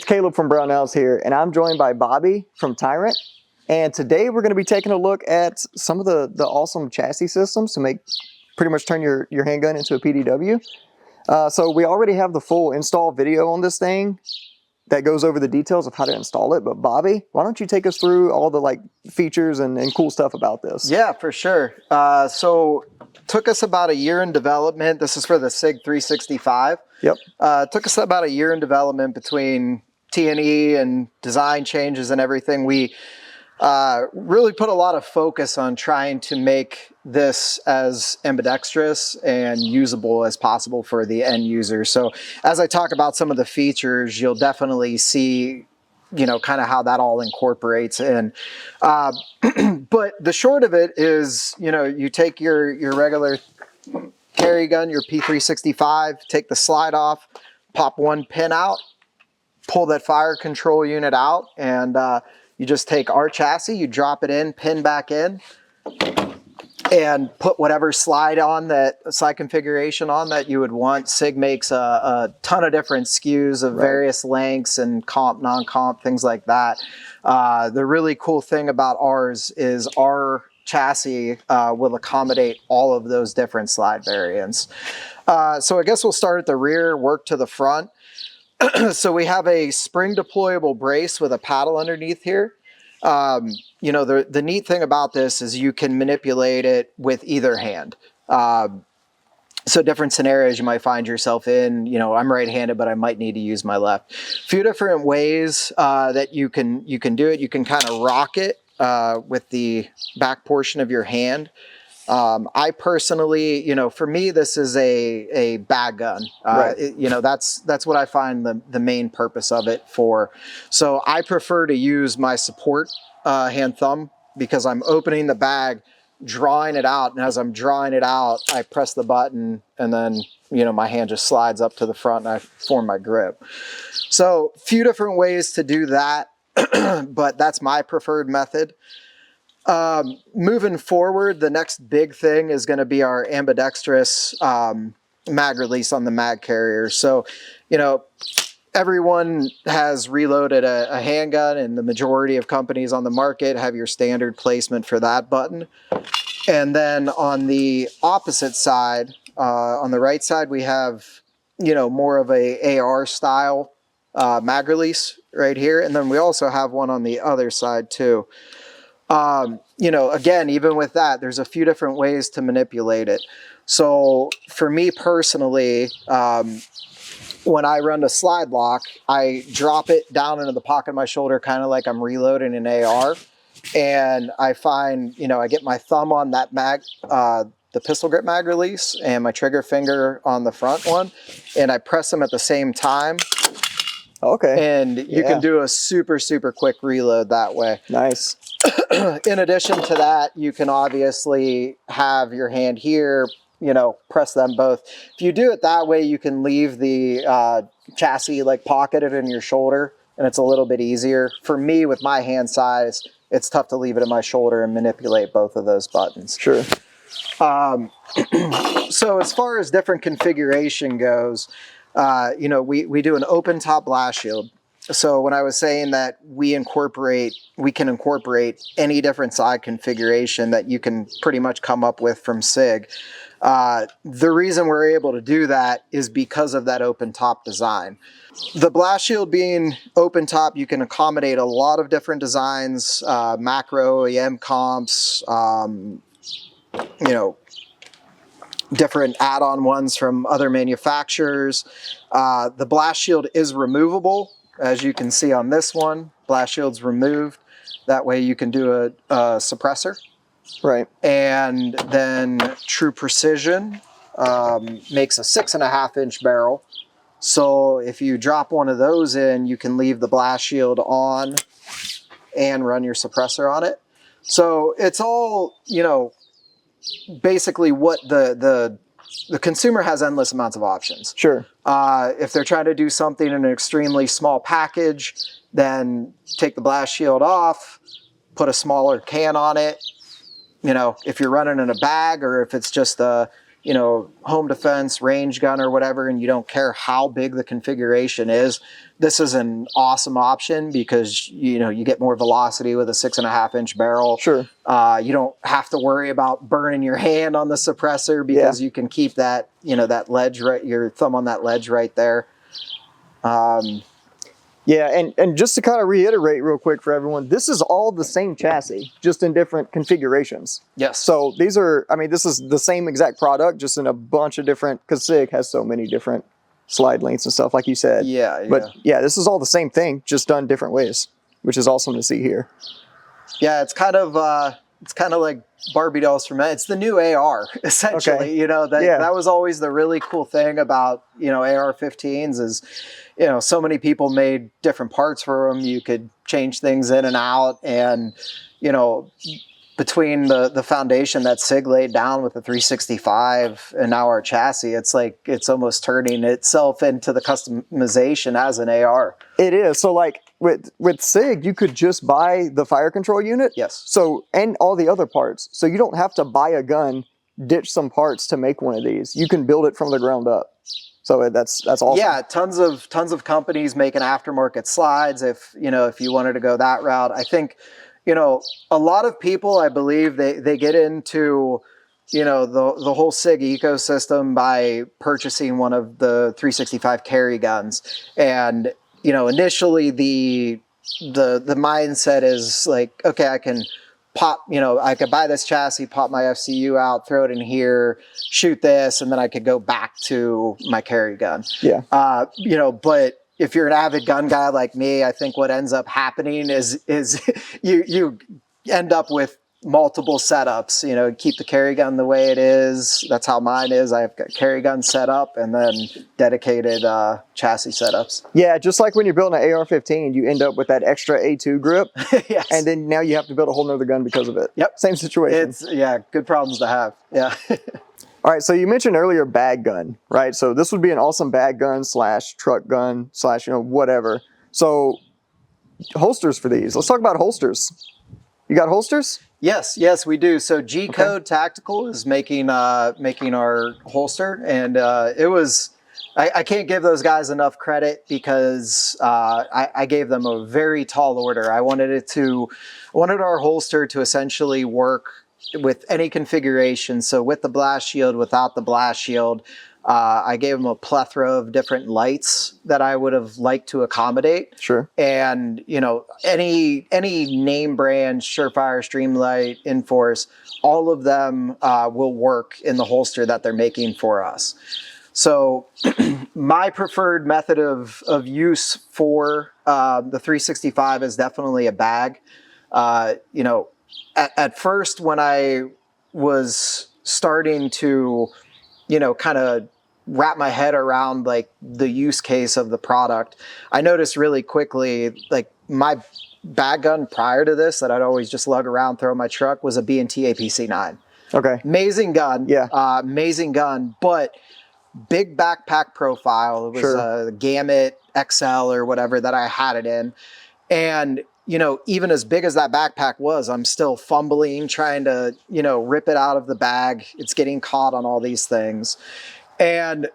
it's Caleb from Brownells here, and I'm joined by Bobby from Tyrant. And today we're going to be taking a look at some of the awesome chassis systems to make pretty much turn your handgun into a PDW. So we already have the full install video on this thing that goes over the details of how to install it. But Bobby, why don't you take us through all the features and cool stuff about this? Yeah, for sure. So took us about a year in development. This is for the Sig 365. Yep. Took us about a year in development between T&E and design changes and everything. We really put a lot of focus on trying to make this as ambidextrous and usable as possible for the end user. So as I talk about some of the features, you'll definitely see, you know, kind of how that all incorporates in. But the short of it is, you know, you take your regular carry gun, your P365, take the slide off, pop one pin out, pull that fire control unit out, and you just take our chassis, you drop it in, pin back in, and put whatever slide configuration on that you would want. Sig makes a ton of different SKUs of various lengths and comp, non-comp, things like that. The really cool thing about ours is our chassis will accommodate all of those different slide variants. So I guess we'll start at the rear, work to the front. So we have a spring deployable brace with a paddle underneath here. You know, the neat thing about this is you can manipulate it with either hand. So different scenarios you might find yourself in, you know, I'm right-handed, but I might need to use my left. A few different ways that you can do it. You can kind of rock it with the back portion of your hand. I personally, you know, for me, this is a bag gun. You know, that's what I find the main purpose of it for. So I prefer to use my support hand thumb because I'm opening the bag, drawing it out. And as I'm drawing it out, I press the button and then, you know, my hand just slides up to the front and I form my grip. So a few different ways to do that, but that's my preferred method. Moving forward, the next big thing is going to be our ambidextrous mag release on the mag carrier. So, you know, everyone has reloaded a handgun, and the majority of companies on the market have your standard placement for that button. And then on the opposite side, on the right side, we have, you know, more of a AR style mag release right here. And then we also have one on the other side too. You know, again, even with that, there's a few different ways to manipulate it. So for me personally, when I run the slide lock, I drop it down into the pocket of my shoulder, kind of like I'm reloading an AR. And I find, you know, I get my thumb on that mag, the pistol grip mag release, and my trigger finger on the front one, and I press them at the same time. Okay. And you can do a super, super quick reload that way. Nice. In addition to that, you can obviously have your hand here, you know, press them both. If you do it that way, you can leave the chassis pocketed in your shoulder, and it's a little bit easier. For me, with my hand size, it's tough to leave it in my shoulder and manipulate both of those buttons. Sure. So as far as different configuration goes, you know, we do an open top blast shield. So when I was saying that we can incorporate any different side configuration that you can pretty much come up with from Sig. The reason we're able to do that is because of that open top design. The blast shield being open top, you can accommodate a lot of different designs, macro, OEM comps, you know, different add-on ones from other manufacturers. The blast shield is removable. As you can see on this one, blast shield's removed. That way you can do a suppressor. Right. And then True Precision makes a 6.5-inch barrel. So if you drop one of those in, you can leave the blast shield on and run your suppressor on it. So it's all, you know, basically what the consumer has endless amounts of options. Sure. If they're trying to do something in an extremely small package, then take the blast shield off, put a smaller can on it. You know, if you're running in a bag, or if it's just a home defense, range gun or whatever, and you don't care how big the configuration is, this is an awesome option because, you get more velocity with a 6.5-inch barrel. Sure. You don't have to worry about burning your hand on the suppressor because you can keep that, that ledge your thumb on that ledge right there. Yeah, and just to kind of reiterate real quick for everyone, this is all the same chassis, just in different configurations. Yes. So these are, this is the same exact product, just in a bunch of different, because Sig has so many different slide lengths and stuff, like you said. Yeah. But yeah, this is all the same thing, just done different ways, which is awesome to see here. Yeah, it's kind of like Barbie dolls for men. It's the new AR, essentially. Okay. That was always the really cool thing about, AR-15s is, so many people made different parts for them. You could change things in and out. And, between the foundation that Sig laid down with the 365 and now our chassis, it's like it's almost turning itself into the customization as an AR. It is. So like with Sig, you could just buy the fire control unit. Yes. So, and all the other parts. So you don't have to buy a gun, ditch some parts to make one of these. You can build it from the ground up. So that's awesome. Yeah, tons of companies making aftermarket slides if you wanted to go that route. I think, a lot of people, I believe they get into, the whole Sig ecosystem by purchasing one of the 365 carry guns. And, initially the mindset is like, okay, I can pop, I could buy this chassis, pop my FCU out, throw it in here, shoot this, and then I could go back to my carry gun. Yeah. But if you're an avid gun guy like me, I think what ends up happening is you end up with multiple setups. Keep the carry gun the way it is. That's how mine is. I've got carry gun set up and then dedicated chassis setups. Yeah, just like when you're building an AR-15, you end up with that extra A2 grip. Yes. And then now you have to build a whole nother gun because of it. Yep. Same situation. It's good problems to have. Yeah. All right, so you mentioned earlier bag gun, right? So this would be an awesome bag gun / truck gun / whatever. So holsters for these. Let's talk about holsters. You got holsters? Yes, we do. So G Code Tactical is making our holster, and it was. I can't give those guys enough credit because I gave them a very tall order. I wanted our holster to essentially work with any configuration. So with the blast shield, without the blast shield, I gave them a plethora of different lights that I would have liked to accommodate. Sure. And, any name brand, Surefire, Streamlight, Enforce, all of them will work in the holster that they're making for us. So my preferred method of use for the 365 is definitely a bag. At first, when I was starting to, kind of wrap my head around like the use case of the product, I noticed really quickly, like my bag gun prior to this that I'd always just lug around, throw in my truck was a B&T APC9. Okay. Amazing gun. Yeah. Amazing gun, but big backpack profile. It was a Gamut XL or whatever that I had it in. And even as big as that backpack was, I'm still fumbling, trying to, rip it out of the bag. It's getting caught on all these things. And,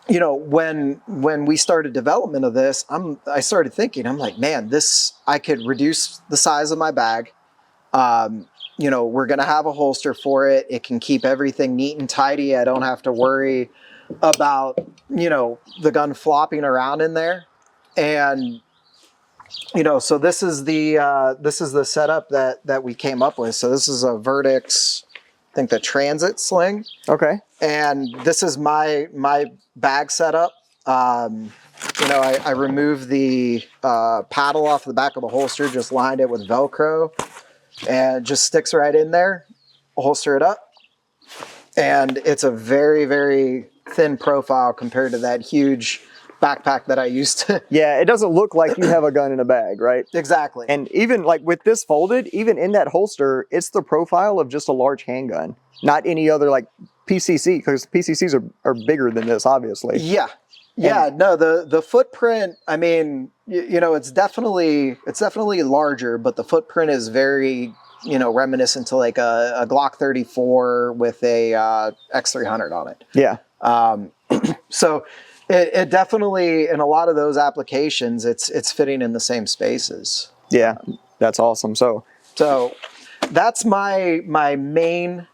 when we started development of this, I started thinking, I'm like, man, I could reduce the size of my bag. We're going to have a holster for it. It can keep everything neat and tidy. I don't have to worry about, the gun flopping around in there. And, so this is the setup that we came up with. So this is a Vertex, I think the Transit sling. Okay. And this is my bag setup. I removed the paddle off the back of the holster, just lined it with Velcro, and it just sticks right in there. Holster it up. And it's a very, very thin profile compared to that huge backpack that I used to. Yeah, it doesn't look like you have a gun in a bag, right? Exactly. And even like with this folded, even in that holster, it's the profile of just a large handgun, not any other like PCC, because PCCs are bigger than this, obviously. Yeah. Yeah, no, the footprint, I mean, it's definitely larger, but the footprint is very you know, reminiscent to like a Glock 34 with a X300 on it. Yeah. So it definitely, in a lot of those applications, it's fitting in the same spaces. Yeah, that's awesome. So that's my main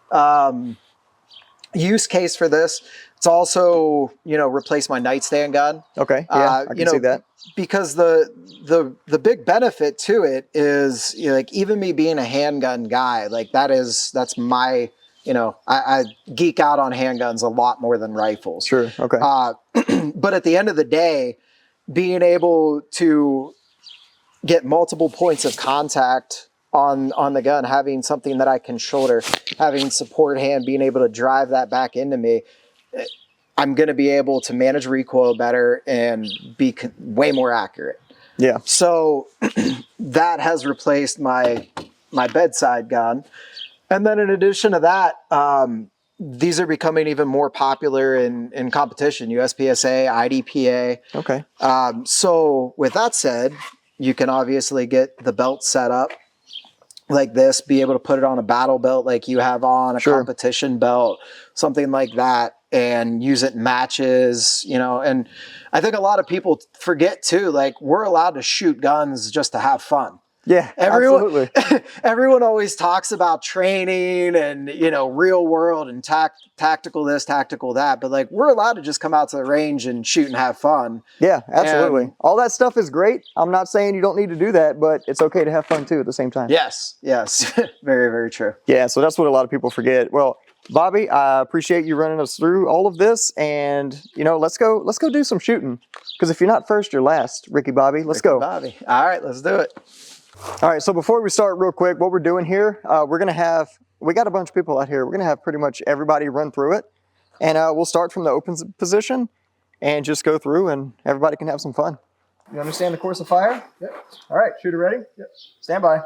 use case for this. It's also, you know, replace my nightstand gun. okay, yeah, I can see that. Because the big benefit to it is, you know, like even me being a handgun guy, like that's my, you know, I geek out on handguns a lot more than rifles. Sure. Okay. But at the end of the day, being able to get multiple points of contact on the gun, having something that I can shoulder, having support hand, being able to drive that back into me, I'm going to be able to manage recoil better and be way more accurate. Yeah. So that has replaced my bedside gun. And then in addition to that, these are becoming even more popular in competition, USPSA, IDPA. Okay. So with that said, you can obviously get the belt set up like this, be able to put it on a battle belt like you have on, a Sure. competition belt, something like that, and use it in matches, you know. And I think a lot of people forget too, like we're allowed to shoot guns just to have fun. Yeah, absolutely. Everyone always talks about training and, you know, real world and tactical this, tactical that, but like we're allowed to just come out to the range and shoot and have fun. Yeah, absolutely. And all that stuff is great. I'm not saying you don't need to do that, but it's okay to have fun too at the same time. yes, very, very true. Yeah, so that's what a lot of people forget. Well, Bobby, I appreciate you running us through all of this, and you know, let's go do some shooting. Because if you're not first, you're last, Ricky Bobby. Let's go. Bobby. All right, let's do it. All right, so before we start real quick, what we're doing here, we got a bunch of people out here. We're gonna have pretty much everybody run through it. And we'll start from the open position and just go through and everybody can have some fun. You understand the course of fire? Yep. All right, shooter ready? Yep. Stand by.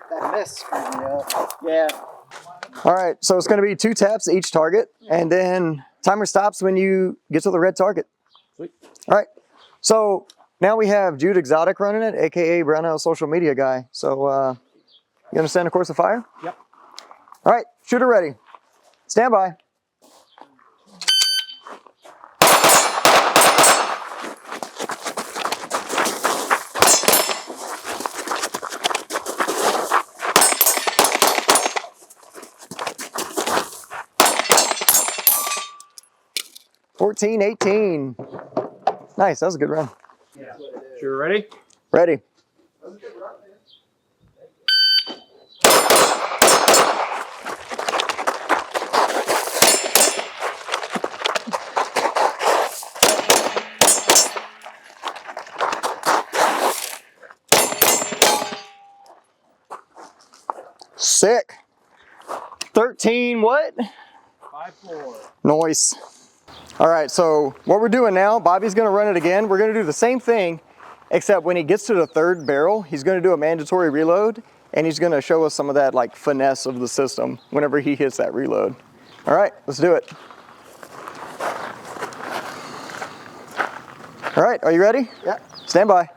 That miss screwed me up. Yeah. All right, so it's gonna be 2 taps each target, and then timer stops when you get to the red target. Sweet. All right, so now we have Jude Exotic running it, AKA Brownells social media guy. So you understand the course of fire? Yep. All right, shooter ready. Stand by. $14, $18. Nice, that was a good run. Yeah. Sure, ready? Ready. Sick. 13 what? 5-4. Nice. All right, so what we're doing now, Bobby's gonna run it again. We're gonna do the same thing, except when he gets to the 3rd barrel, he's gonna do a mandatory reload, and he's gonna show us some of that like finesse of the system whenever he hits that reload. All right, let's do it. All right, are you ready? Yeah. Stand by.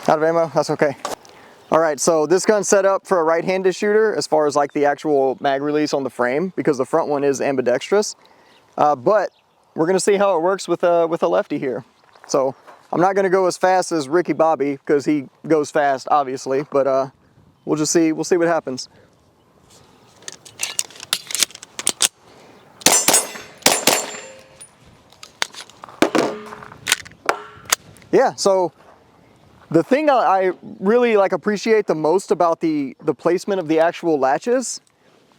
Out of ammo, that's okay. All right, so this gun's set up for a right-handed shooter as far as like the actual mag release on the frame, because the front one is ambidextrous. But we're gonna see how it works with a lefty here. So I'm not gonna go as fast as Ricky Bobby because he goes fast, obviously, but we'll see what happens. Yeah, so the thing I really like appreciate the most about the placement of the actual latches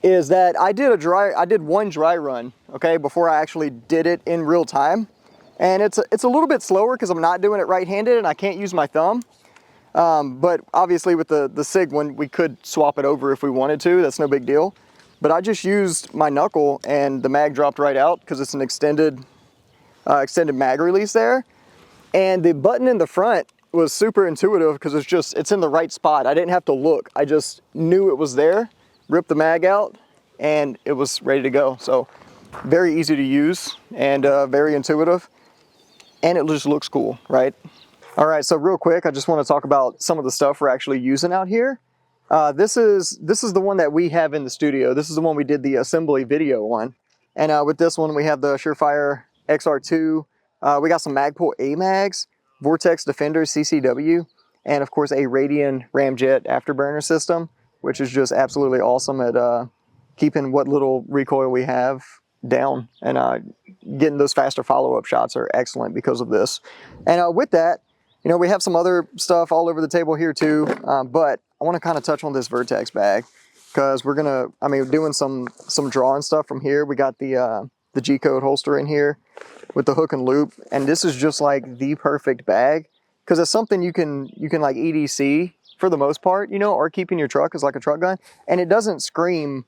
is that I did one dry run, okay, before I actually did it in real time. And it's a little bit slower because I'm not doing it right-handed and I can't use my thumb. But obviously with the Sig one, we could swap it over if we wanted to. That's no big deal. But I just used my knuckle and the mag dropped right out because it's an extended mag release there. And the button in the front was super intuitive because it's in the right spot. I didn't have to look. I just knew it was there, ripped the mag out, and it was ready to go. So very easy to use and very intuitive. And it just looks cool, right? All right, so real quick, I just want to talk about some of the stuff we're actually using out here. This is the one that we have in the studio. This is the one we did the assembly video on. And with this one, we have the Surefire XR2. We got some Magpul A-Mags, Vortex Defender CCW, and of course a Radian Ramjet afterburner system, which is just absolutely awesome at keeping what little recoil we have down. And getting those faster follow-up shots are excellent because of this. And with that, you know, we have some other stuff all over the table here too, but I want to kind of touch on this Vertex bag because we're gonna, doing some drawing stuff from here. We got the G-code holster in here with the hook and loop, and this is just like the perfect bag because it's something you can like EDC for the most part, you know, or keep in your truck as like a truck gun, and it doesn't scream.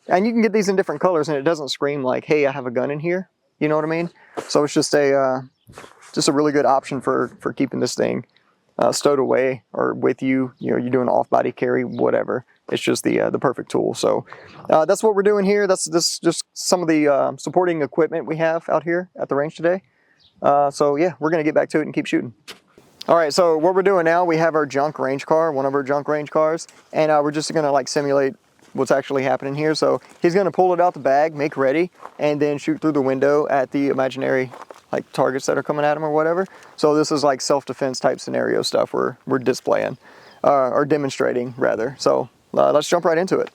And you can get these in different colors, and it doesn't scream like, "Hey, I have a gun in here." You know what I mean? So it's just a really good option for keeping this thing stowed away or with you. You know, you're doing off-body carry, whatever. It's just the perfect tool. So that's what we're doing here. This just some of the supporting equipment we have out here at the range today. So yeah, we're gonna get back to it and keep shooting. All right, so what we're doing now, we have our junk range car, one of our junk range cars, and we're just gonna like simulate what's actually happening here. So he's gonna pull it out the bag, make ready, and then shoot through the window at the imaginary like targets that are coming at him or whatever. So this is like self-defense type scenario stuff we're displaying, or demonstrating rather. So let's jump right into it.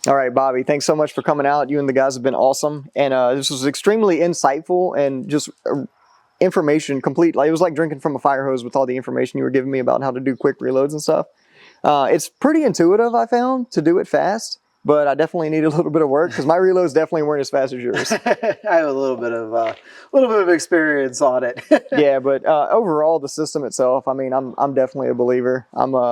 All right, Bobby, thanks so much for coming out. You and the guys have been awesome. And this was extremely insightful and just information complete. Like, it was like drinking from a fire hose with all the information you were giving me about how to do quick reloads and stuff. It's pretty intuitive, I found, to do it fast, but I definitely need a little bit of work because my reloads definitely weren't as fast as yours. I have a little bit of experience on it. Yeah, but overall, the system itself, I mean, I'm definitely a believer.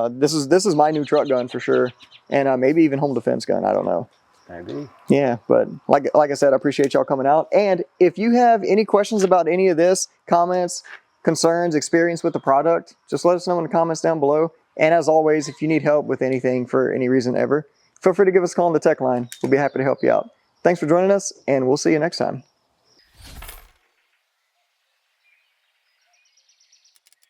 This is my new truck gun for sure. And maybe even home defense gun. I don't know. Maybe. Yeah, but like I said, I appreciate y'all coming out. And if you have any questions about any of this, comments, concerns, experience with the product, just let us know in the comments down below. And as always, if you need help with anything for any reason ever, feel free to give us a call on the tech line. We'll be happy to help you out. Thanks for joining us, and we'll see you next time.